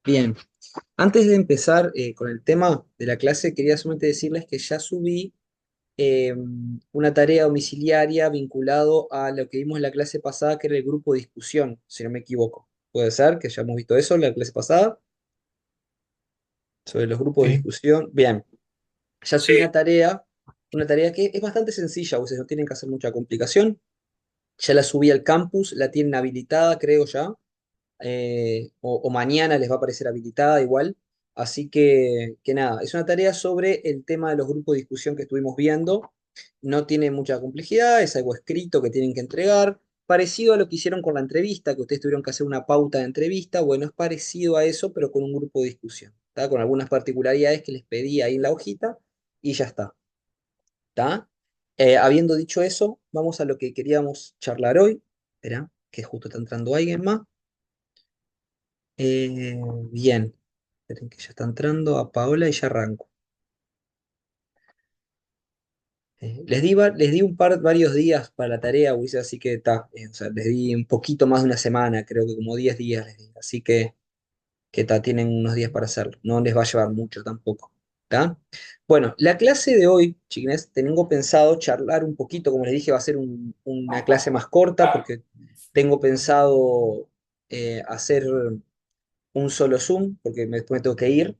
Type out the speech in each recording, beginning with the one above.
Bien, antes de empezar con el tema de la clase, quería solamente decirles que ya subí una tarea domiciliaria vinculado a lo que vimos en la clase pasada, que era el grupo de discusión, si no me equivoco. Puede ser que ya hemos visto eso en la clase pasada, sobre los grupos de Sí, discusión. Bien, ya subí sí, una tarea que es bastante sencilla, ustedes no tienen que hacer mucha complicación. Ya la subí al campus, la tienen habilitada, creo ya. O mañana les va a aparecer habilitada igual. Así que nada, es una tarea sobre el tema de los grupos de discusión que estuvimos viendo. No tiene mucha complejidad, es algo escrito que tienen que entregar. Parecido a lo que hicieron con la entrevista, que ustedes tuvieron que hacer una pauta de entrevista. Bueno, es parecido a eso, pero con un grupo de discusión. ¿Tá? Con algunas particularidades que les pedí ahí en la hojita y ya está. ¿Tá? Habiendo dicho eso, vamos a lo que queríamos charlar hoy. Espera, que justo está entrando alguien más. Bien, esperen que ya está entrando a Paola y ya arranco. Les di varios días para la tarea, Ulises, así que está, o sea, les di un poquito más de una semana, creo que como 10 días les di, así que tienen unos días para hacerlo, no les va a llevar mucho tampoco, ¿tá? Bueno, la clase de hoy, chiquines, tengo pensado charlar un poquito, como les dije, va a ser una clase más corta porque tengo pensado hacer un solo Zoom, porque después me tengo que ir.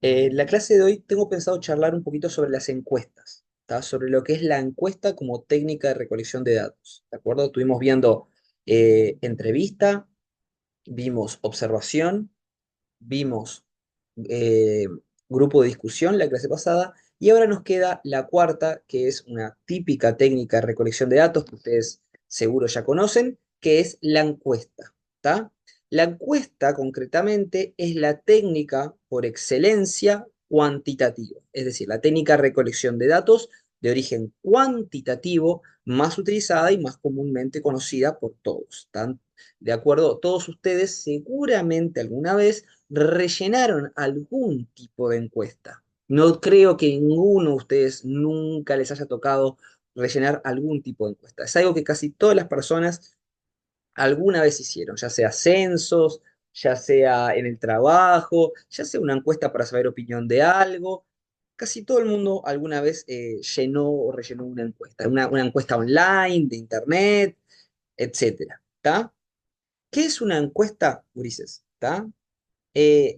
La clase de hoy tengo pensado charlar un poquito sobre las encuestas, ¿tá? Sobre lo que es la encuesta como técnica de recolección de datos, ¿de acuerdo? Estuvimos viendo entrevista, vimos observación, vimos eh, grupo de discusión la clase pasada, y ahora nos queda la cuarta, que es una típica técnica de recolección de datos que ustedes seguro ya conocen, que es la encuesta, ¿tá? La encuesta, concretamente, es la técnica por excelencia cuantitativa, es decir, la técnica de recolección de datos de origen cuantitativo más utilizada y más comúnmente conocida por todos. ¿De acuerdo? Todos ustedes seguramente alguna vez rellenaron algún tipo de encuesta. No creo que ninguno de ustedes nunca les haya tocado rellenar algún tipo de encuesta. Es algo que casi todas las personas alguna vez hicieron, ya sea censos, ya sea en el trabajo, ya sea una encuesta para saber opinión de algo. Casi todo el mundo alguna vez llenó o rellenó una encuesta, una encuesta online, de internet, etcétera. ¿Tá? ¿Qué es una encuesta, Ulises? ¿Tá?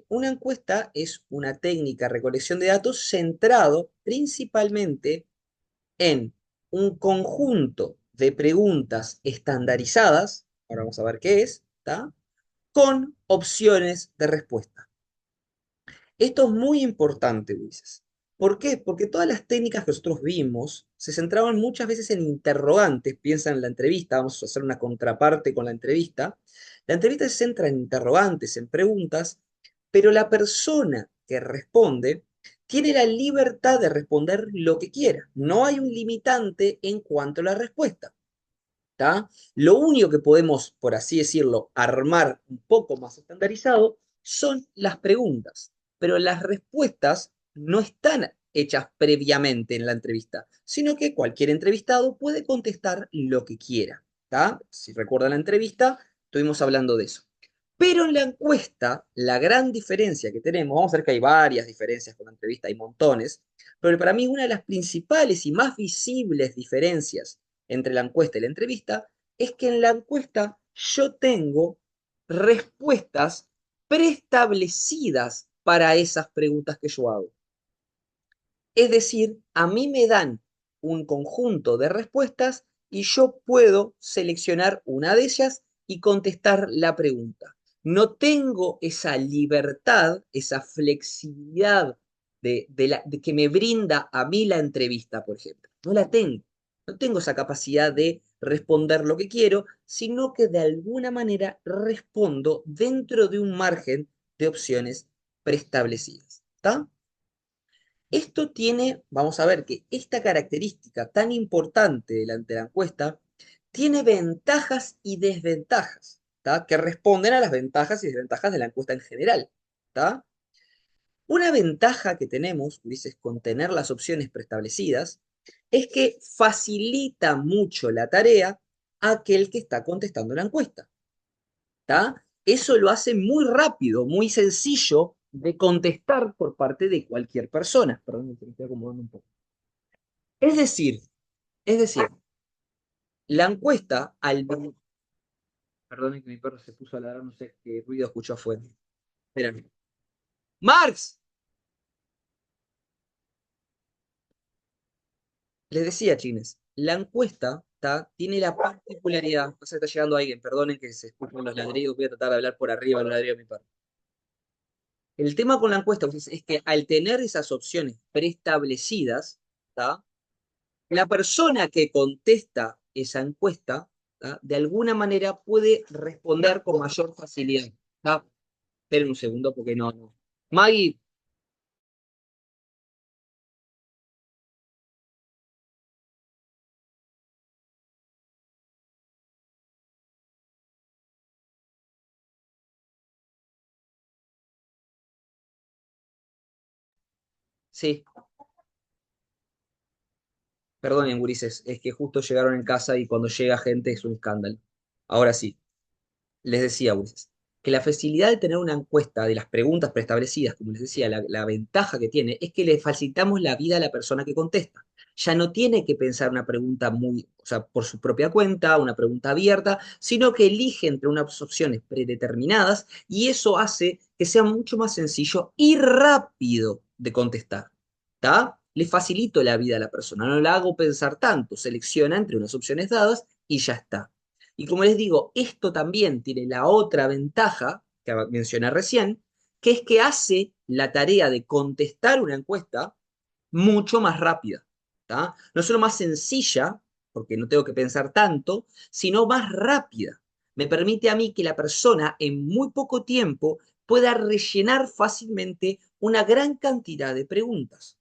Una encuesta es una técnica de recolección de datos centrado principalmente en un conjunto de preguntas estandarizadas, ahora vamos a ver qué es, ¿tá? Con opciones de respuesta. Esto es muy importante, Ulises. ¿Por qué? Porque todas las técnicas que nosotros vimos se centraban muchas veces en interrogantes. Piensa en la entrevista, vamos a hacer una contraparte con la entrevista. La entrevista se centra en interrogantes, en preguntas, pero la persona que responde tiene la libertad de responder lo que quiera. No hay un limitante en cuanto a la respuesta. ¿Tá? Lo único que podemos, por así decirlo, armar un poco más estandarizado son las preguntas, pero las respuestas no están hechas previamente en la entrevista, sino que cualquier entrevistado puede contestar lo que quiera. ¿Tá? Si recuerdan la entrevista, estuvimos hablando de eso. Pero en la encuesta, la gran diferencia que tenemos, vamos a ver que hay varias diferencias con la entrevista, hay montones, pero para mí una de las principales y más visibles diferencias entre la encuesta y la entrevista es que en la encuesta yo tengo respuestas preestablecidas para esas preguntas que yo hago. Es decir, a mí me dan un conjunto de respuestas y yo puedo seleccionar una de ellas y contestar la pregunta. No tengo esa libertad, esa flexibilidad de que me brinda a mí la entrevista, por ejemplo. No la tengo. No tengo esa capacidad de responder lo que quiero, sino que de alguna manera respondo dentro de un margen de opciones preestablecidas. ¿Está? Esto tiene, vamos a ver que esta característica tan importante de la encuesta tiene ventajas y desventajas, ¿tá? Que responden a las ventajas y desventajas de la encuesta en general, ¿tá? Una ventaja que tenemos, Ulises, con tener las opciones preestablecidas, es que facilita mucho la tarea a aquel que está contestando la encuesta, ¿tá? Eso lo hace muy rápido, muy sencillo de contestar por parte de cualquier persona. Perdón, me estoy acomodando un poco. Es decir, es decir, la encuesta al... Perdón, que mi perro se puso a ladrar, no sé qué ruido escuchó afuera. Espérame. ¡Marx! Les decía, chines, la encuesta tiene la particularidad, o sea, está llegando alguien, perdonen que se escuchen los ladridos, voy a tratar de hablar por arriba los ladridos de mi perro. El tema con la encuesta pues, es que al tener esas opciones preestablecidas, ¿tá? La persona que contesta esa encuesta, ¿tá? De alguna manera puede responder con mayor facilidad. ¿Tá? Esperen un segundo porque no. Maggie, sí, perdonen, gurises, es que justo llegaron en casa y cuando llega gente es un escándalo. Ahora sí. Les decía, Ulises, que la facilidad de tener una encuesta de las preguntas preestablecidas, como les decía, la ventaja que tiene es que le facilitamos la vida a la persona que contesta. Ya no tiene que pensar una pregunta muy, o sea, por su propia cuenta, una pregunta abierta, sino que elige entre unas opciones predeterminadas y eso hace que sea mucho más sencillo y rápido de contestar. ¿Tá? Le facilito la vida a la persona, no la hago pensar tanto, selecciona entre unas opciones dadas y ya está. Y como les digo, esto también tiene la otra ventaja que mencioné recién, que es que hace la tarea de contestar una encuesta mucho más rápida. ¿Tá? No solo más sencilla, porque no tengo que pensar tanto, sino más rápida. Me permite a mí que la persona en muy poco tiempo pueda rellenar fácilmente una gran cantidad de preguntas.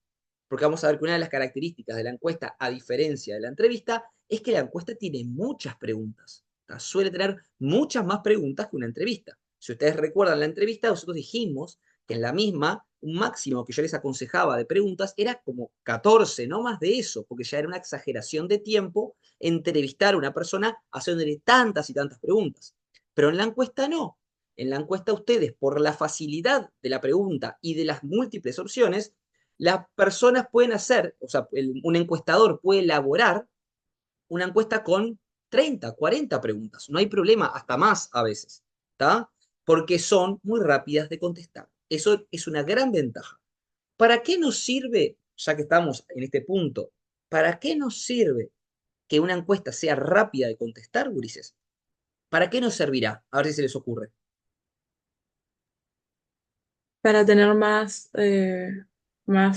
Porque vamos a ver que una de las características de la encuesta, a diferencia de la entrevista, es que la encuesta tiene muchas preguntas. ¿Tá? Suele tener muchas más preguntas que una entrevista. Si ustedes recuerdan la entrevista, nosotros dijimos que en la misma, un máximo que yo les aconsejaba de preguntas era como 14, no más de eso, porque ya era una exageración de tiempo entrevistar a una persona haciéndole tantas y tantas preguntas. Pero en la encuesta no. En la encuesta ustedes, por la facilidad de la pregunta y de las múltiples opciones, las personas pueden hacer, o sea, un encuestador puede elaborar una encuesta con 30, 40 preguntas. No hay problema, hasta más a veces, ¿está? Porque son muy rápidas de contestar. Eso es una gran ventaja. ¿Para qué nos sirve, ya que estamos en este punto, para qué nos sirve que una encuesta sea rápida de contestar, Ulises? ¿Para qué nos servirá? A ver si se les ocurre. Para tener más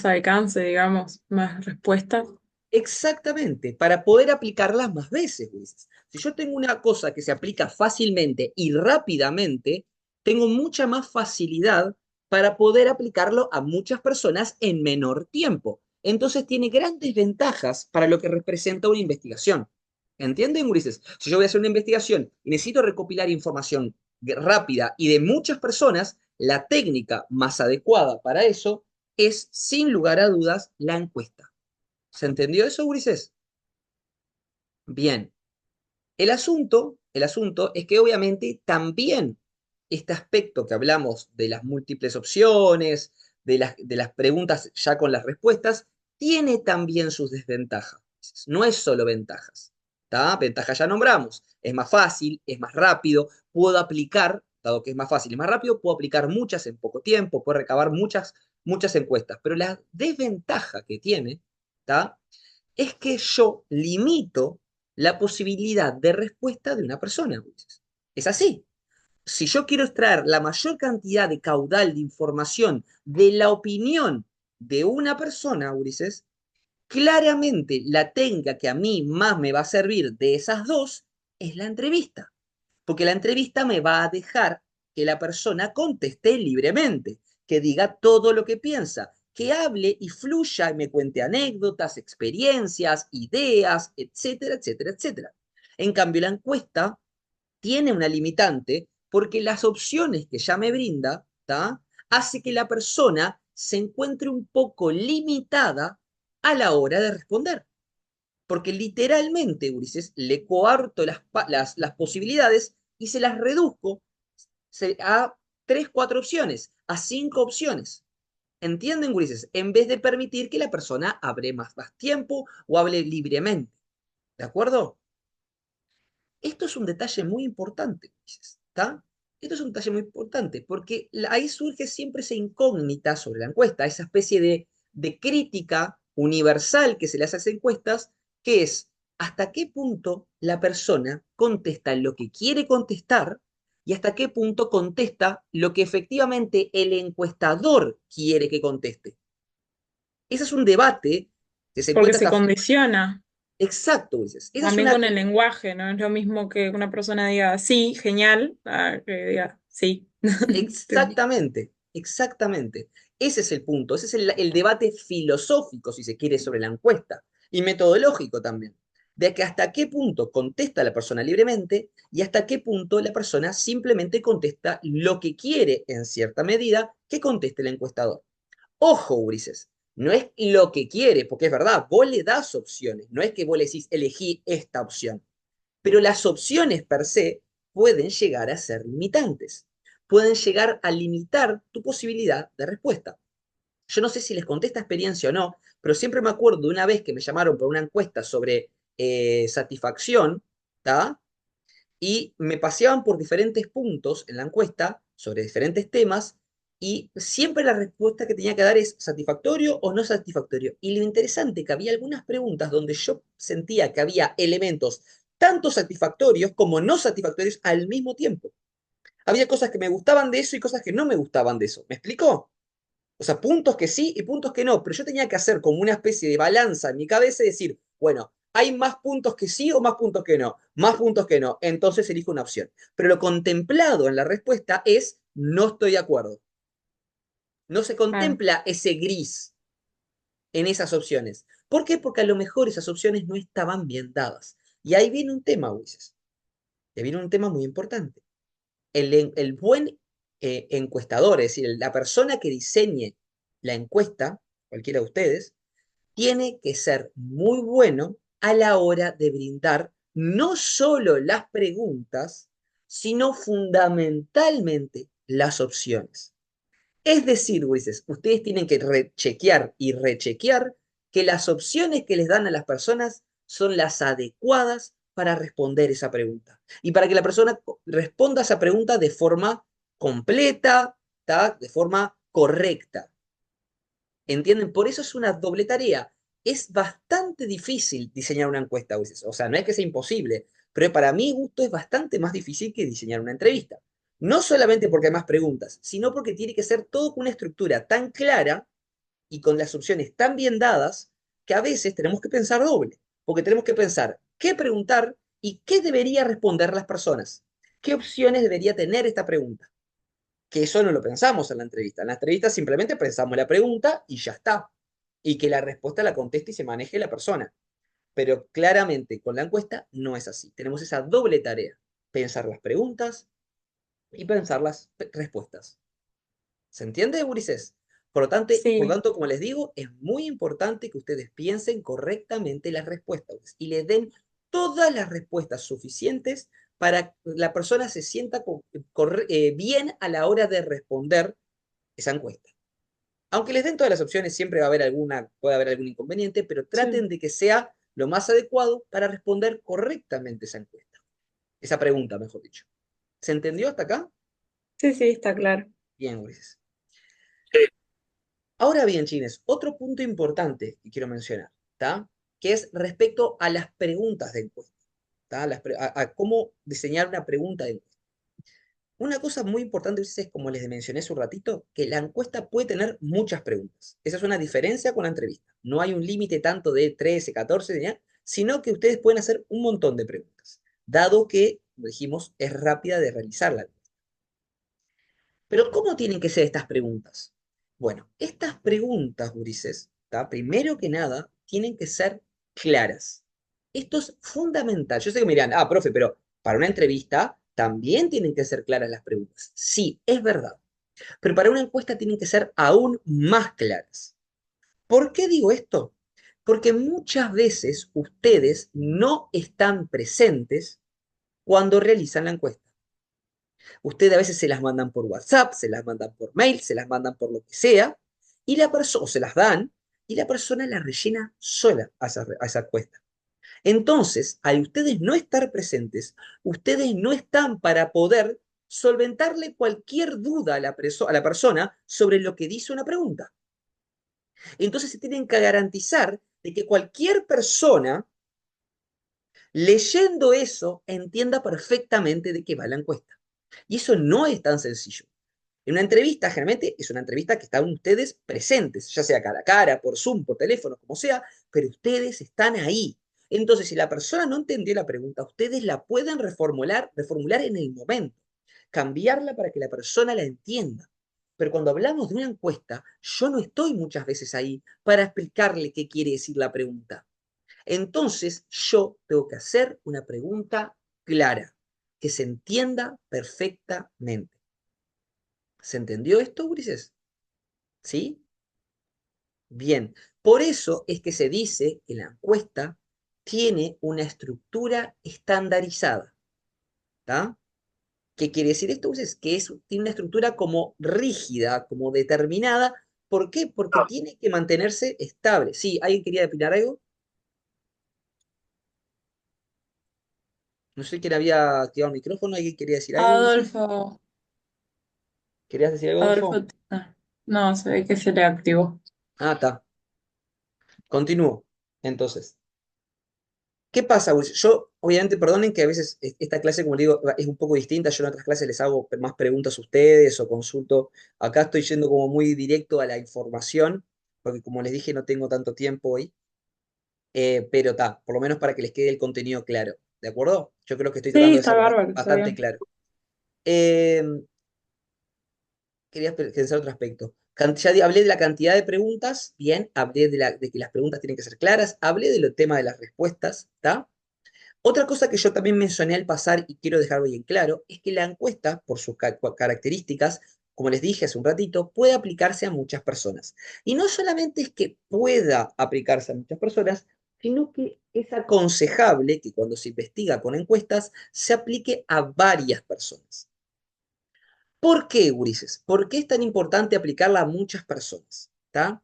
alcance, digamos, más respuestas. Exactamente, para poder aplicarlas más veces, Luis. Si yo tengo una cosa que se aplica fácilmente y rápidamente, tengo mucha más facilidad para poder aplicarlo a muchas personas en menor tiempo. Entonces tiene grandes ventajas para lo que representa una investigación. ¿Entienden, Ulises? Si yo voy a hacer una investigación y necesito recopilar información rápida y de muchas personas, la técnica más adecuada para eso es, sin lugar a dudas, la encuesta. ¿Se entendió eso, Ulises? Bien. El asunto es que obviamente también este aspecto que hablamos de las múltiples opciones, de las preguntas ya con las respuestas, tiene también sus desventajas. No es solo ventajas. ¿Tá? Ventajas ya nombramos. Es más fácil, es más rápido, puedo aplicar, dado que es más fácil y más rápido, puedo aplicar muchas en poco tiempo, puedo recabar muchas, muchas encuestas. Pero la desventaja que tiene, ¿tá? Es que yo limito la posibilidad de respuesta de una persona, Ulises. Es así. Si yo quiero extraer la mayor cantidad de caudal de información de la opinión de una persona, Ulises, claramente la técnica que a mí más me va a servir de esas dos es la entrevista, porque la entrevista me va a dejar que la persona conteste libremente, que diga todo lo que piensa, que hable y fluya y me cuente anécdotas, experiencias, ideas, etcétera, etcétera, etcétera. En cambio, la encuesta tiene una limitante porque las opciones que ya me brinda, ¿tá? Hace que la persona se encuentre un poco limitada a la hora de responder. Porque literalmente, Ulises, le coarto las posibilidades y se las reduzco a 3, 4 opciones, a 5 opciones. ¿Entienden, gurises? En vez de permitir que la persona hable más tiempo o hable libremente. ¿De acuerdo? Esto es un detalle muy importante, ¿está? Esto es un detalle muy importante porque ahí surge siempre esa incógnita sobre la encuesta, esa especie de crítica universal que se le hace a las encuestas, que es hasta qué punto la persona contesta lo que quiere contestar y hasta qué punto contesta lo que efectivamente el encuestador quiere que conteste. Ese es un debate que se porque encuentra se hasta... condiciona Exacto, dices. Esa es también una... con el lenguaje, ¿no? Es lo mismo que una persona diga sí, genial, a que diga sí. Exactamente, exactamente. Ese es el punto, ese es el debate filosófico, si se quiere, sobre la encuesta, y metodológico también, de que hasta qué punto contesta la persona libremente y hasta qué punto la persona simplemente contesta lo que quiere, en cierta medida, que conteste el encuestador. Ojo, Ulises, no es lo que quiere, porque es verdad, vos le das opciones, no es que vos le decís elegí esta opción, pero las opciones per se pueden llegar a ser limitantes, pueden llegar a limitar tu posibilidad de respuesta. Yo no sé si les conté esta experiencia o no, pero siempre me acuerdo de una vez que me llamaron por una encuesta sobre satisfacción, ¿tá? Y me paseaban por diferentes puntos en la encuesta sobre diferentes temas y siempre la respuesta que tenía que dar es satisfactorio o no satisfactorio. Y lo interesante es que había algunas preguntas donde yo sentía que había elementos tanto satisfactorios como no satisfactorios al mismo tiempo. Había cosas que me gustaban de eso y cosas que no me gustaban de eso. ¿Me explicó? O sea, puntos que sí y puntos que no, pero yo tenía que hacer como una especie de balanza en mi cabeza y decir, bueno, hay más puntos que sí o más puntos que no, más puntos que no, entonces elijo una opción. Pero lo contemplado en la respuesta es no estoy de acuerdo. No se Claro. contempla ese gris en esas opciones. ¿Por qué? Porque a lo mejor esas opciones no estaban bien dadas. Y ahí viene un tema, Ulises. Ahí viene un tema muy importante. El buen encuestador, es decir, la persona que diseñe la encuesta, cualquiera de ustedes, tiene que ser muy bueno a la hora de brindar no solo las preguntas, sino fundamentalmente las opciones. Es decir, Ulises, ustedes tienen que rechequear y rechequear que las opciones que les dan a las personas son las adecuadas para responder esa pregunta. Y para que la persona responda esa pregunta de forma completa, ¿tá? De forma correcta. ¿Entienden? Por eso es una doble tarea. Es bastante difícil diseñar una encuesta a veces. O sea, no es que sea imposible, pero para mi gusto es bastante más difícil que diseñar una entrevista. No solamente porque hay más preguntas, sino porque tiene que ser todo con una estructura tan clara y con las opciones tan bien dadas que a veces tenemos que pensar doble. Porque tenemos que pensar qué preguntar y qué debería responder las personas. ¿Qué opciones debería tener esta pregunta? Que eso no lo pensamos en la entrevista. En la entrevista simplemente pensamos la pregunta y ya está. Y que la respuesta la conteste y se maneje la persona. Pero claramente con la encuesta no es así. Tenemos esa doble tarea. Pensar las preguntas y pensar las respuestas. ¿Se entiende, Ulises? Por lo Sí, tanto, como les digo, es muy importante que ustedes piensen correctamente las respuestas y le den todas las respuestas suficientes para que la persona se sienta bien a la hora de responder esa encuesta. Aunque les den todas las opciones, siempre va a haber puede haber algún inconveniente, pero sí, traten de que sea lo más adecuado para responder correctamente esa encuesta. Esa pregunta, mejor dicho. ¿Se entendió hasta acá? sí, sí, está claro. Bien, Ulises. Ahora bien, chines, otro punto importante que quiero mencionar, ¿está? Que es respecto a las preguntas de encuesta, ¿tá? A cómo diseñar una pregunta de encuesta. Una cosa muy importante es, como les mencioné hace un ratito, que la encuesta puede tener muchas preguntas. Esa es una diferencia con la entrevista. No hay un límite tanto de 13, 14, ¿ya? Sino que ustedes pueden hacer un montón de preguntas, dado que, como dijimos, es rápida de realizarla. Pero ¿cómo tienen que ser estas preguntas? Bueno, estas preguntas, Ulises, ¿tá? Primero que nada, tienen que ser claras. Esto es fundamental. Yo sé que me dirán, ah, profe, pero para una entrevista también tienen que ser claras las preguntas. Sí, es verdad. Pero para una encuesta tienen que ser aún más claras. ¿Por qué digo esto? Porque muchas veces ustedes no están presentes cuando realizan la encuesta. Ustedes a veces se las mandan por WhatsApp, se las mandan por mail, se las mandan por lo que sea, y la persona, o se las dan, y la persona la rellena sola a esa encuesta. Entonces, al ustedes no estar presentes, ustedes no están para poder solventarle cualquier duda a a la persona sobre lo que dice una pregunta. Entonces se tienen que garantizar de que cualquier persona leyendo eso entienda perfectamente de qué va la encuesta. Y eso no es tan sencillo. En una entrevista, generalmente es una entrevista que están ustedes presentes, ya sea cara a cara, por Zoom, por teléfono, como sea, pero ustedes están ahí. Entonces, si la persona no entendió la pregunta, ustedes la pueden reformular en el momento, cambiarla para que la persona la entienda. Pero cuando hablamos de una encuesta, yo no estoy muchas veces ahí para explicarle qué quiere decir la pregunta. Entonces, yo tengo que hacer una pregunta clara, que se entienda perfectamente. ¿Se entendió esto, Ulises? ¿Sí? Bien. Por eso es que se dice que la encuesta tiene una estructura estandarizada. ¿Está? ¿Qué quiere decir esto, Ulises? Que tiene una estructura como rígida, como determinada. ¿Por qué? Porque tiene que mantenerse estable. Sí, ¿alguien quería opinar algo? No sé quién había activado el micrófono. ¿Alguien quería decir algo, Ulises? Adolfo, ¿Querías decir algo, Adolfo? Adolfo, no, se ve que se le activó. Ah, está. Continúo. Entonces. ¿Qué pasa, Wilson? Yo, obviamente, perdonen que a veces esta clase, como les digo, es un poco distinta. Yo en otras clases les hago más preguntas a ustedes o consulto. Acá estoy yendo como muy directo a la información, porque como les dije, no tengo tanto tiempo hoy. Pero está, por lo menos para que les quede el contenido claro. ¿De acuerdo? Yo creo que estoy Sí, tratando de está ser bárbaro, está bastante bien. claro. Eh, Quería pensar otro aspecto. Ya hablé de la cantidad de preguntas, bien, hablé de que las preguntas tienen que ser claras, hablé del tema de las respuestas, ¿está? Otra cosa que yo también mencioné al pasar y quiero dejar bien claro es que la encuesta, por sus características, como les dije hace un ratito, puede aplicarse a muchas personas. Y no solamente es que pueda aplicarse a muchas personas, sino que es aconsejable que cuando se investiga con encuestas se aplique a varias personas. ¿Por qué, Ulises? ¿Por qué es tan importante aplicarla a muchas personas? ¿Está?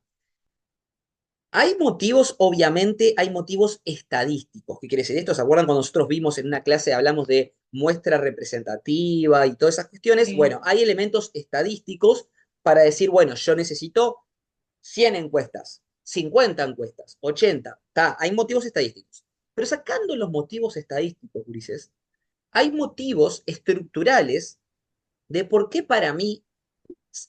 Hay motivos, obviamente, hay motivos estadísticos. ¿Qué quiere decir esto? ¿Se acuerdan cuando nosotros vimos en una clase, hablamos de muestra representativa y todas esas cuestiones? Sí. Bueno, hay elementos estadísticos para decir, bueno, yo necesito 100 encuestas, 50 encuestas, 80. Hay motivos estadísticos. Pero sacando los motivos estadísticos, Ulises, hay motivos estructurales de por qué para mí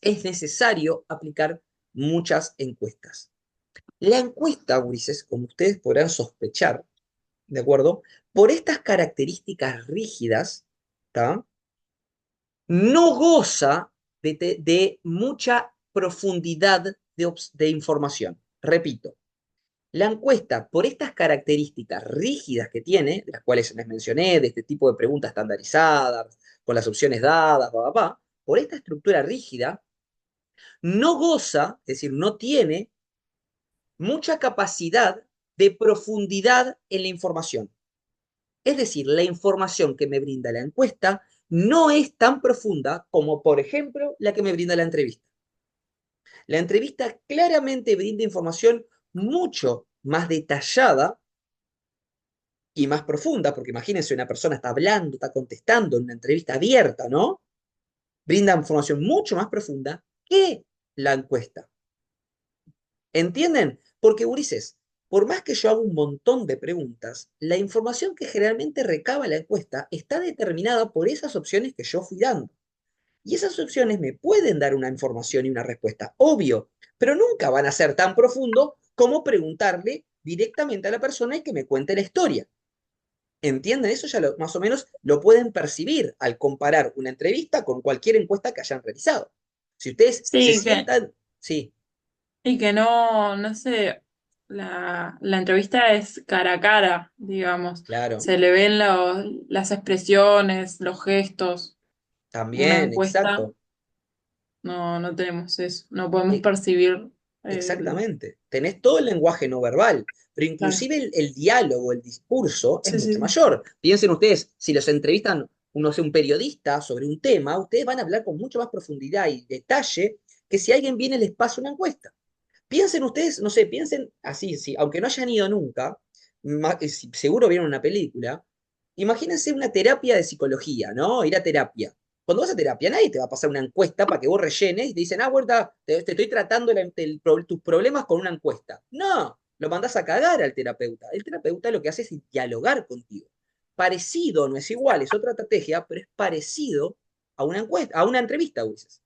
es necesario aplicar muchas encuestas. La encuesta, Ulises, como ustedes podrán sospechar, ¿de acuerdo? Por estas características rígidas, ¿tá? No goza de mucha profundidad de información. Repito, la encuesta, por estas características rígidas que tiene, de las cuales les mencioné, de este tipo de preguntas estandarizadas, con las opciones dadas, por esta estructura rígida, no goza, es decir, no tiene mucha capacidad de profundidad en la información. Es decir, la información que me brinda la encuesta no es tan profunda como, por ejemplo, la que me brinda la entrevista. La entrevista claramente brinda información mucho más detallada y más profunda, porque imagínense, una persona está hablando, está contestando en una entrevista abierta, ¿no? Brinda información mucho más profunda que la encuesta. ¿Entienden? Porque, Ulises, por más que yo haga un montón de preguntas, la información que generalmente recaba la encuesta está determinada por esas opciones que yo fui dando. Y esas opciones me pueden dar una información y una respuesta, obvio, pero nunca van a ser tan profundo como preguntarle directamente a la persona y que me cuente la historia. ¿Entienden? Eso ya más o menos lo pueden percibir al comparar una entrevista con cualquier encuesta que hayan realizado. Si ustedes se Sí, sientan, sí, y que no, no sé, la entrevista es cara a cara, digamos. claro, Se le ven las expresiones, los gestos. Una también, encuesta, exacto. no, no tenemos eso. No podemos E- percibir el... Exactamente. Tenés todo el lenguaje no verbal, pero Claro. inclusive el diálogo, el discurso es Sí, sí, mucho sí. mayor. Piensen ustedes, si los entrevistan, uno sea un periodista sobre un tema, ustedes van a hablar con mucho más profundidad y detalle que si alguien viene y les pasa una encuesta. Piensen ustedes, no sé, piensen así, sí, aunque no hayan ido nunca, seguro vieron una película, imagínense una terapia de psicología, ¿no? Ir a terapia. Cuando vas a terapia, nadie te va a pasar una encuesta para que vos rellenes y te dicen, ah, bueno, te estoy tratando tus problemas con una encuesta. No, lo mandás a cagar al terapeuta. El terapeuta lo que hace es dialogar contigo. Parecido, no es igual, es otra estrategia, pero es parecido a una encuesta, a una entrevista, Ulises.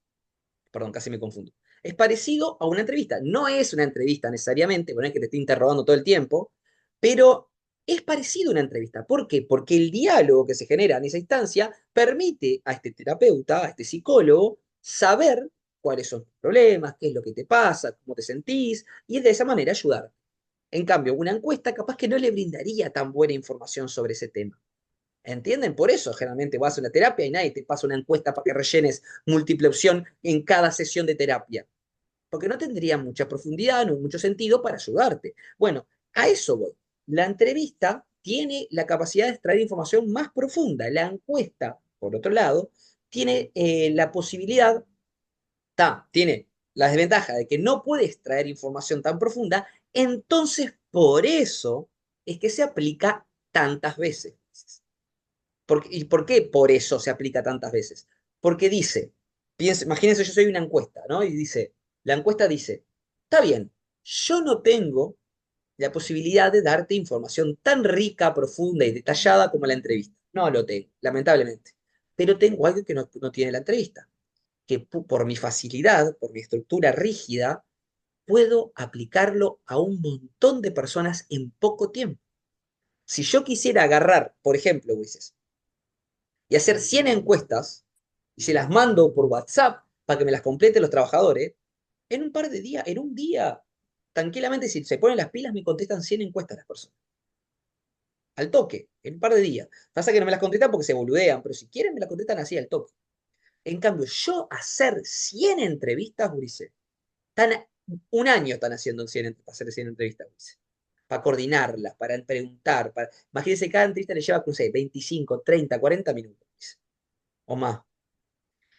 Perdón, casi me confundo. Es parecido a una entrevista. No es una entrevista necesariamente, bueno, es que te esté interrogando todo el tiempo, pero es parecido a una entrevista. ¿Por qué? Porque el diálogo que se genera en esa instancia permite a este terapeuta, a este psicólogo, saber cuáles son tus problemas, qué es lo que te pasa, cómo te sentís, y de esa manera ayudar. En cambio, una encuesta capaz que no le brindaría tan buena información sobre ese tema. ¿Entienden? Por eso generalmente vas a una terapia y nadie te pasa una encuesta para que rellenes múltiple opción en cada sesión de terapia, porque no tendría mucha profundidad, no mucho sentido para ayudarte. Bueno, a eso voy. La entrevista tiene la capacidad de extraer información más profunda. La encuesta, por otro lado, tiene la posibilidad, tiene la desventaja de que no puede extraer información tan profunda, entonces por eso es que se aplica tantas veces. ¿Y por qué por eso se aplica tantas veces? Porque dice, imagínense, yo soy una encuesta, ¿no? Y dice, la encuesta dice, está bien, yo no tengo la posibilidad de darte información tan rica, profunda y detallada como la entrevista. No lo tengo, lamentablemente. Pero tengo algo que no tiene la entrevista, que por mi facilidad, por mi estructura rígida, puedo aplicarlo a un montón de personas en poco tiempo. Si yo quisiera agarrar, por ejemplo, Ulises, y hacer 100 encuestas y se las mando por WhatsApp para que me las completen los trabajadores, en un par de días, en un día, tranquilamente, si se ponen las pilas, me contestan 100 encuestas las personas. Al toque, en un par de días. Pasa que no me las contestan porque se boludean, pero si quieren me las contestan así al toque. En cambio, yo hacer 100 entrevistas, Ulises, están, un año están haciendo 100, para hacer 100 entrevistas, Ulises. Para coordinarlas, para preguntar. Imagínense, cada entrevista le lleva, no sé, 25, 30, 40 minutos, Ulises, o más.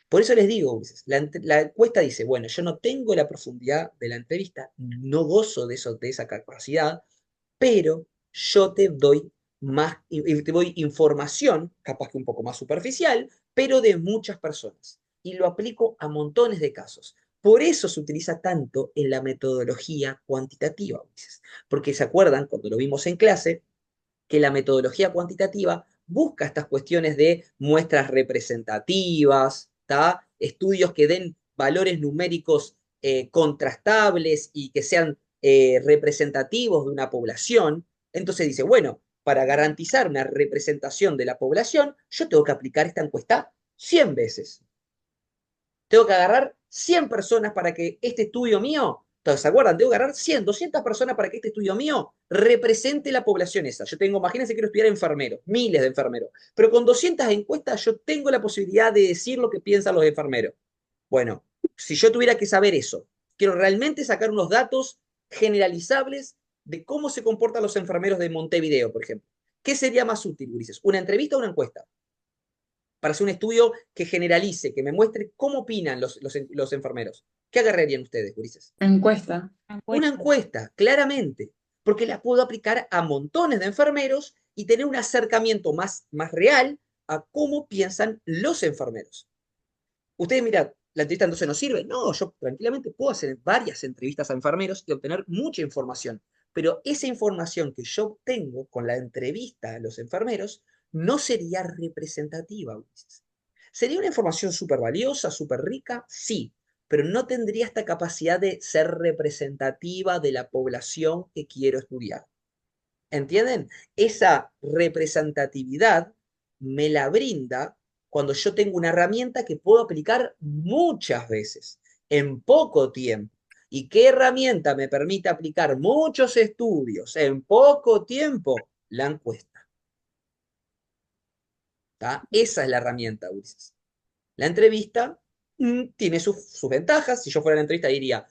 Por eso les digo, Ulises, la encuesta dice, bueno, yo no tengo la profundidad de la entrevista, no gozo de esa capacidad, pero yo te doy más, y te doy información, capaz que un poco más superficial, pero de muchas personas. Y lo aplico a montones de casos. Por eso se utiliza tanto en la metodología cuantitativa, Ulises. Porque se acuerdan, cuando lo vimos en clase, que la metodología cuantitativa busca estas cuestiones de muestras representativas, ¿tá? Estudios que den valores numéricos contrastables y que sean representativos de una población. Entonces dice, bueno, para garantizar una representación de la población, yo tengo que aplicar esta encuesta 100 veces. Tengo que agarrar 100 personas para que este estudio mío, entonces, ¿se acuerdan? Tengo que agarrar 100, 200 personas para que este estudio mío represente la población esa. Yo tengo, imagínense que quiero estudiar enfermeros, miles de enfermeros, pero con 200 encuestas yo tengo la posibilidad de decir lo que piensan los enfermeros. Bueno, si yo tuviera que saber eso, quiero realmente sacar unos datos generalizables de cómo se comportan los enfermeros de Montevideo, por ejemplo. ¿Qué sería más útil, Ulises? ¿Una entrevista o una encuesta? Para hacer un estudio que generalice, que me muestre cómo opinan los enfermeros. ¿Qué agarrarían ustedes, Ulises? Encuesta. Una encuesta, claramente, porque la puedo aplicar a montones de enfermeros y tener un acercamiento más real a cómo piensan los enfermeros. Ustedes, mira, la entrevista entonces no sirve. No, yo tranquilamente puedo hacer varias entrevistas a enfermeros y obtener mucha información. Pero esa información que yo obtengo con la entrevista a los enfermeros no sería representativa, Ulises. ¿Sería una información súper valiosa, súper rica? Sí, pero no tendría esta capacidad de ser representativa de la población que quiero estudiar. ¿Entienden? Esa representatividad me la brinda cuando yo tengo una herramienta que puedo aplicar muchas veces, en poco tiempo. ¿Y qué herramienta me permite aplicar muchos estudios en poco tiempo? La encuesta. ¿Tá? Esa es la herramienta, Ulises. La entrevista tiene sus ventajas. Si yo fuera a la entrevista diría,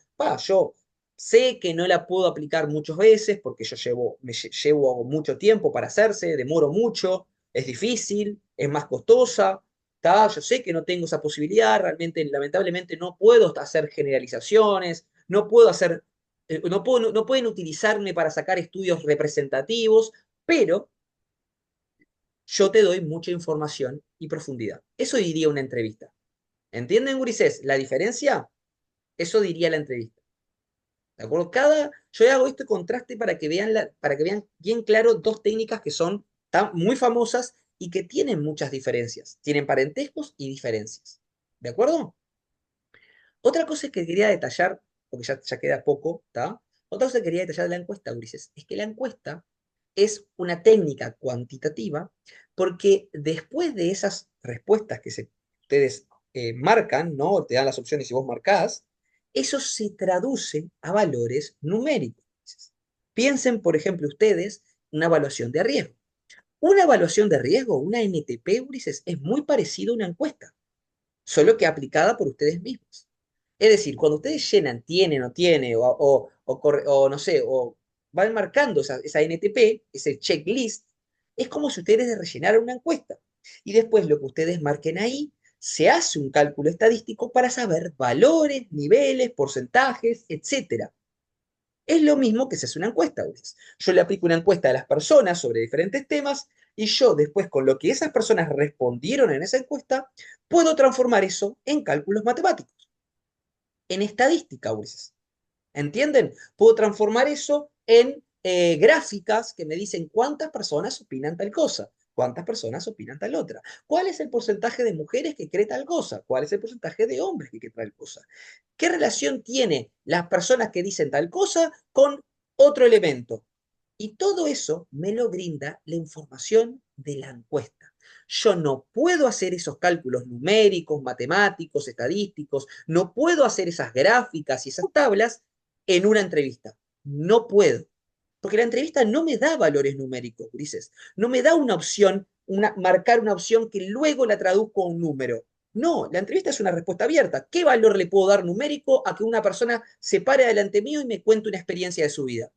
yo sé que no la puedo aplicar muchas veces porque yo llevo mucho tiempo para hacerse, demoro mucho, es difícil, es más costosa, ¿tá? Yo sé que no tengo esa posibilidad, realmente, lamentablemente, no puedo hacer generalizaciones, no puedo hacer, no pueden utilizarme para sacar estudios representativos, pero yo te doy mucha información y profundidad. Eso diría una entrevista. ¿Entienden, gurises, la diferencia? Eso diría la entrevista. ¿De acuerdo? Yo hago este contraste para que vean bien claro dos técnicas que son muy famosas y que tienen muchas diferencias. Tienen parentescos y diferencias. ¿De acuerdo? Otra cosa que quería detallar, porque ya queda poco, ¿está? Otra cosa que quería detallar de la encuesta, Ulises, es que la encuesta es una técnica cuantitativa porque después de esas respuestas ustedes marcan, ¿no? Te dan las opciones y vos marcás, eso se traduce a valores numéricos. Piensen, por ejemplo, ustedes, una evaluación de riesgo. Una evaluación de riesgo, una NTP, Ulises, es muy parecido a una encuesta, solo que aplicada por ustedes mismos. Es decir, cuando ustedes llenan tiene, no tiene, o no sé, o van marcando esa NTP, ese checklist, es como si ustedes rellenaran una encuesta. Y después lo que ustedes marquen ahí, se hace un cálculo estadístico para saber valores, niveles, porcentajes, etcétera. Es lo mismo que se hace una encuesta, Ulises. Yo le aplico una encuesta a las personas sobre diferentes temas y yo después con lo que esas personas respondieron en esa encuesta, puedo transformar eso en cálculos matemáticos, en estadística, Ulises. ¿Entienden? Puedo transformar eso en gráficas que me dicen cuántas personas opinan tal cosa, cuántas personas opinan tal otra, cuál es el porcentaje de mujeres que cree tal cosa, cuál es el porcentaje de hombres que cree tal cosa, qué relación tiene las personas que dicen tal cosa con otro elemento. Y todo eso me lo brinda la información de la encuesta. Yo no puedo hacer esos cálculos numéricos, matemáticos, estadísticos, no puedo hacer esas gráficas y esas tablas en una entrevista. No puedo. Porque la entrevista no me da valores numéricos, Ulises. No me da una opción, marcar una opción que luego la traduzco a un número. No, la entrevista es una respuesta abierta. ¿Qué valor le puedo dar numérico a que una persona se pare delante mío y me cuente una experiencia de su vida?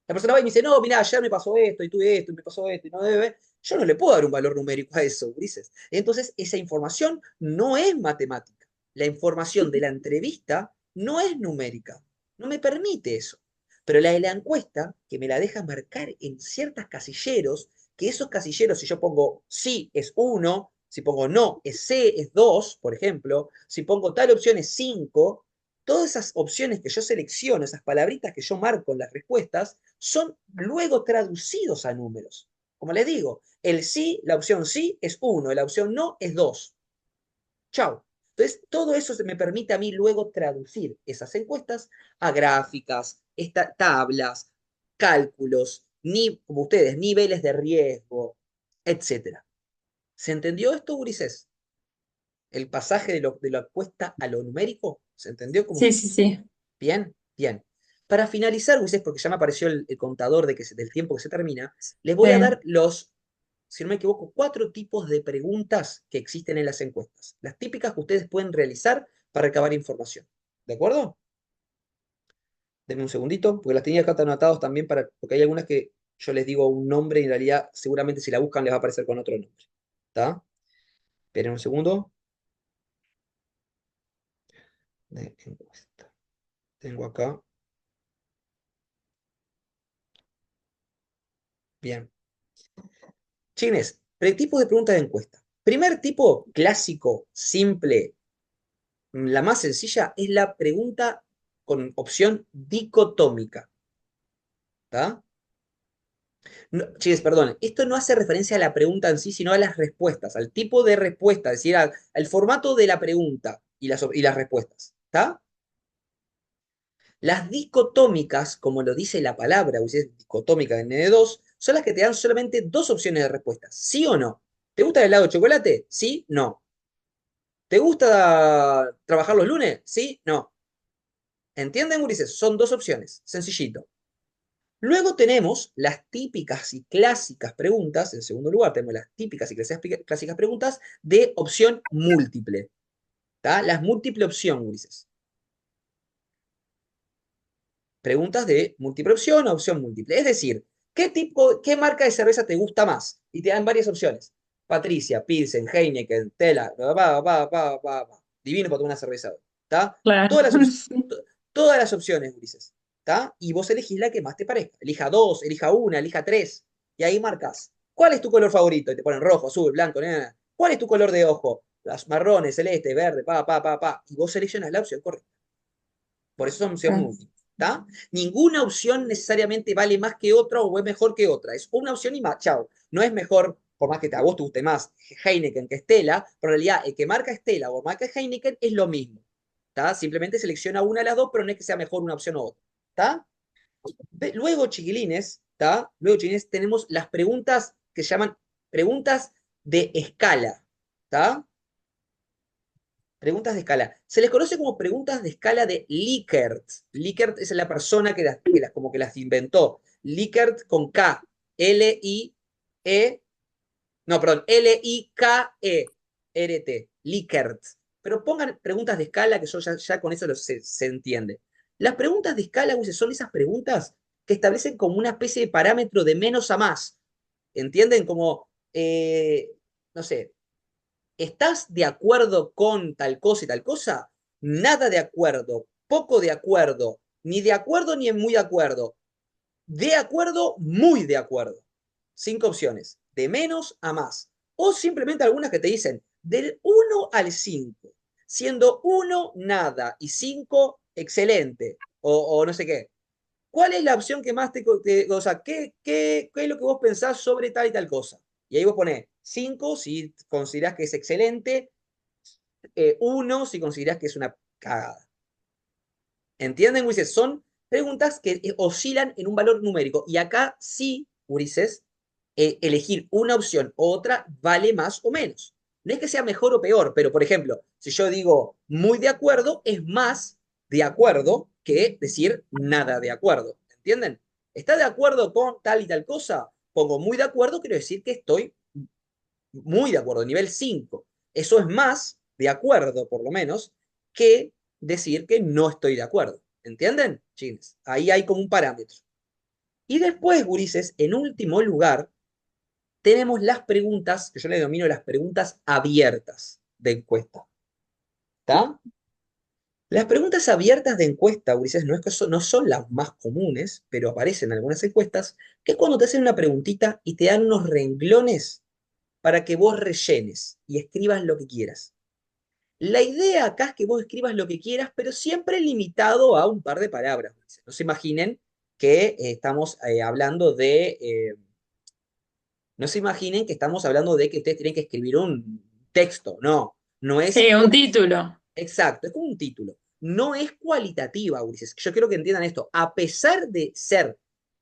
La persona va y me dice, no, mira, ayer me pasó esto, y tuve esto, y me pasó esto, y no debe. Yo no le puedo dar un valor numérico a eso, Ulises. Entonces, esa información no es matemática. La información de la entrevista no es numérica. No me permite eso. Pero la de la encuesta, que me la deja marcar en ciertos casilleros, que esos casilleros, si yo pongo sí es uno, si pongo no es C es 2, por ejemplo, si pongo tal opción es 5, todas esas opciones que yo selecciono, esas palabritas que yo marco en las respuestas, son luego traducidos a números. Como les digo, el sí, la opción sí es 1, la opción no es 2. Chau. Entonces, todo eso me permite a mí luego traducir esas encuestas a gráficas, tablas, cálculos, como ustedes, niveles de riesgo, etcétera. ¿Se entendió esto, Ulises? El pasaje de la encuesta a lo numérico, ¿se entendió cómo? Sí, sí, sí. Bien, bien. Para finalizar, Ulises, porque ya me apareció el contador del tiempo que se termina, les voy a dar Sí. si no me equivoco, 4 tipos de preguntas que existen en las encuestas. Las típicas que ustedes pueden realizar para recabar información. ¿De acuerdo? Denme un segundito, porque las tenía acá anotados también porque hay algunas que yo les digo un nombre y en realidad seguramente si la buscan les va a aparecer con otro nombre. ¿Está? Esperen un segundo. De encuesta. Tengo acá. Bien. Chines, tipos de preguntas de encuesta. Primer tipo, clásico, simple, la más sencilla, es la pregunta con opción dicotómica. ¿Está? No, chicos, perdón, esto no hace referencia a la pregunta en sí, sino a las respuestas, al tipo de respuesta, es decir, al formato de la pregunta y las respuestas. ¿Está? Las dicotómicas, como lo dice la palabra, o sea, es dicotómica en N2, son las que te dan solamente dos opciones de respuesta, sí o no. ¿Te gusta el helado de chocolate? Sí, no. ¿Te gusta trabajar los lunes? Sí, no. ¿Entienden, Ulises? Son dos opciones, sencillito. Luego tenemos las típicas y clásicas preguntas, en segundo lugar tenemos las típicas y clásicas preguntas de opción múltiple. ¿Tá? Las múltiple opción, Ulises. Preguntas de múltiple opción o opción múltiple. Es decir, qué marca de cerveza te gusta más? Y te dan varias opciones. Patricia, Pilsen, Heineken, Tela, divino para tomar una cerveza hoy, ¿está? Claro. Todas las, op- Sí. to- todas las opciones, Ulises, ¿está? Y vos elegís la que más te parezca. Elija dos, elija una, elija tres, y ahí marcas. ¿Cuál es tu color favorito? Y te ponen rojo, azul, blanco, nada. ¿Cuál es tu color de ojo? Las marrones, celeste, verde, y vos seleccionás la opción correcta. Por eso son opción Ok. múltiple. ¿Está? Ninguna opción necesariamente vale más que otra o es mejor que otra. Es una opción y más. Chao. No es mejor, por más que a vos te guste más Heineken que Stella, pero en realidad el que marca Stella o marca Heineken es lo mismo. ¿Está? Simplemente selecciona una de las dos, pero no es que sea mejor una opción u otra. ¿Está? Luego, chiquilines, ¿está? Luego, chiquilines, tenemos las preguntas que se llaman preguntas de escala. ¿Está? Preguntas de escala. Se les conoce como preguntas de escala de Likert. Likert es la persona como que las inventó. Likert con K. L-I-E. No, perdón. L-I-K-E-R-T. Likert. Pero pongan preguntas de escala que ya con eso se entiende. Las preguntas de escala, Gus, son esas preguntas que establecen como una especie de parámetro de menos a más. ¿Entienden? Como, no sé, ¿estás de acuerdo con tal cosa y tal cosa? Nada de acuerdo, poco de acuerdo, ni de acuerdo ni en muy de acuerdo, muy de acuerdo. Cinco opciones, de menos a más. O simplemente algunas que te dicen del 1 al 5, siendo 1 nada y 5 excelente, o no sé qué. ¿Cuál es la opción que más o sea, qué es lo que vos pensás sobre tal y tal cosa? Y ahí vos ponés 5 si considerás que es excelente, 1 si considerás que es una cagada. ¿Entienden, Ulises? Son preguntas que oscilan en un valor numérico. Y acá sí, Ulises, elegir una opción u otra vale más o menos. No es que sea mejor o peor, pero por ejemplo, si yo digo muy de acuerdo, es más de acuerdo que decir nada de acuerdo. ¿Entienden? ¿Está de acuerdo con tal y tal cosa? Pongo muy de acuerdo, quiero decir que estoy muy de acuerdo, nivel 5. Eso es más de acuerdo, por lo menos, que decir que no estoy de acuerdo. ¿Entienden? Chines. Ahí hay como un parámetro. Y después, gurises, en último lugar, tenemos las preguntas, que yo le denomino las preguntas abiertas de encuesta. ¿Está? Las preguntas abiertas de encuesta, Ulises, no, es que no son las más comunes, pero aparecen en algunas encuestas, que es cuando te hacen una preguntita y te dan unos renglones para que vos rellenes y escribas lo que quieras. La idea acá es que vos escribas lo que quieras, pero siempre limitado a un par de palabras. No se imaginen que estamos hablando no se imaginen que estamos hablando de que ustedes tienen que escribir un texto, no, no es Sí, un título. exacto, es como un título. No es cualitativa, Ulises. Yo quiero que entiendan esto. A pesar de ser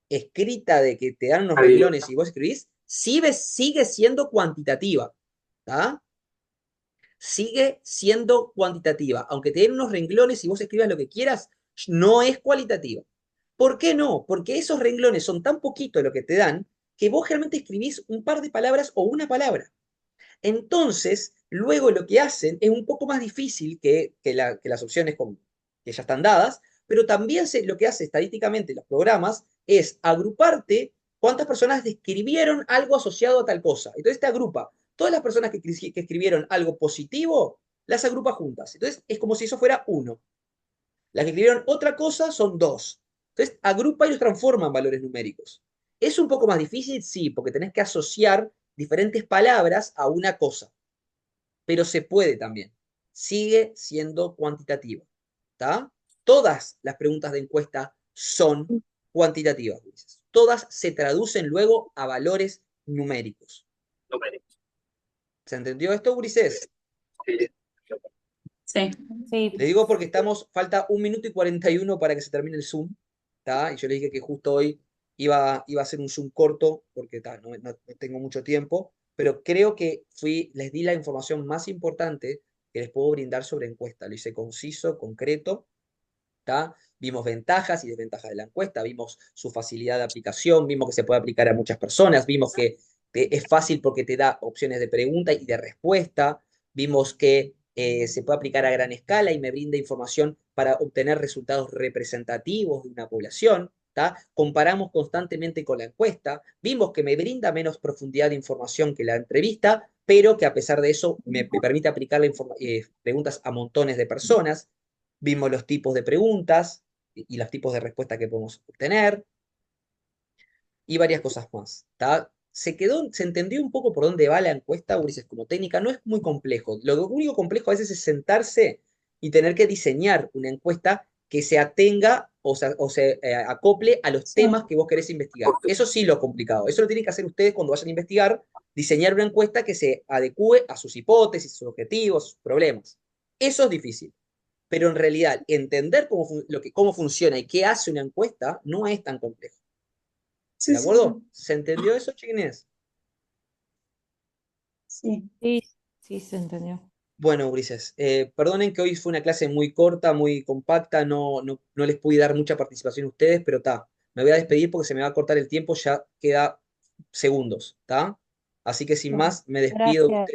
escrita, de que te dan unos renglones y vos escribís, sigue siendo cuantitativa. ¿Tá? Sigue siendo cuantitativa. Aunque te den unos renglones y vos escribas lo que quieras, no es cualitativa. ¿Por qué no? Porque esos renglones son tan poquito lo que te dan que vos realmente escribís un par de palabras o una palabra. Entonces, luego lo que hacen es un poco más difícil que las opciones que ya están dadas, pero también lo que hace estadísticamente los programas es agruparte cuántas personas describieron algo asociado a tal cosa. Entonces te agrupa todas las personas que escribieron algo positivo, las agrupa juntas. Entonces es como si eso fuera uno. Las que escribieron otra cosa son dos. Entonces agrupa y los transforma en valores numéricos. ¿Es un poco más difícil? Sí, porque tenés que asociar diferentes palabras a una cosa, pero se puede también. Sigue siendo cuantitativa. ¿Está? Todas las preguntas de encuesta son cuantitativas, Ulises. Todas se traducen luego a valores numéricos. ¿Se entendió esto, Ulises? Sí. Sí, Le digo porque falta 1 minuto y 41 para que se termine el Zoom, ¿tá? Y yo le dije que justo hoy iba a hacer un Zoom corto, porque no tengo mucho tiempo, pero creo que les di la información más importante que les puedo brindar sobre encuesta. Lo hice conciso, concreto, ¿tá? Vimos ventajas y desventajas de la encuesta, vimos su facilidad de aplicación, vimos que se puede aplicar a muchas personas, vimos que es fácil porque te da opciones de pregunta y de respuesta, vimos que se puede aplicar a gran escala y me brinda información para obtener resultados representativos de una población. ¿tá? Comparamos constantemente con la encuesta, vimos que me brinda menos profundidad de información que la entrevista, pero que a pesar de eso me permite aplicar preguntas a montones de personas, vimos los tipos de preguntas y los tipos de respuesta que podemos obtener, y varias cosas más. ¿Tá? Se entendió un poco por dónde va la encuesta, Ulises, como técnica, no es muy complejo. Lo único complejo a veces es sentarse y tener que diseñar una encuesta que se atenga o se acople a los Sí, temas que vos querés investigar. Eso sí lo complicado. Eso lo tienen que hacer ustedes cuando vayan a investigar, diseñar una encuesta que se adecue a sus hipótesis, sus objetivos, sus problemas. Eso es difícil. Pero en realidad, entender cómo funciona y qué hace una encuesta no es tan complejo. sí, ¿De sí, sí. acuerdo? ¿Se entendió eso, chiquines? Sí. Sí, sí, se entendió. Bueno, Ulises, perdonen que hoy fue una clase muy corta, muy compacta, no les pude dar mucha participación a ustedes, pero está, me voy a despedir porque se me va a cortar el tiempo, ya queda segundos, ¿está? Así que sin Bueno, más, me despido de gracias. ustedes.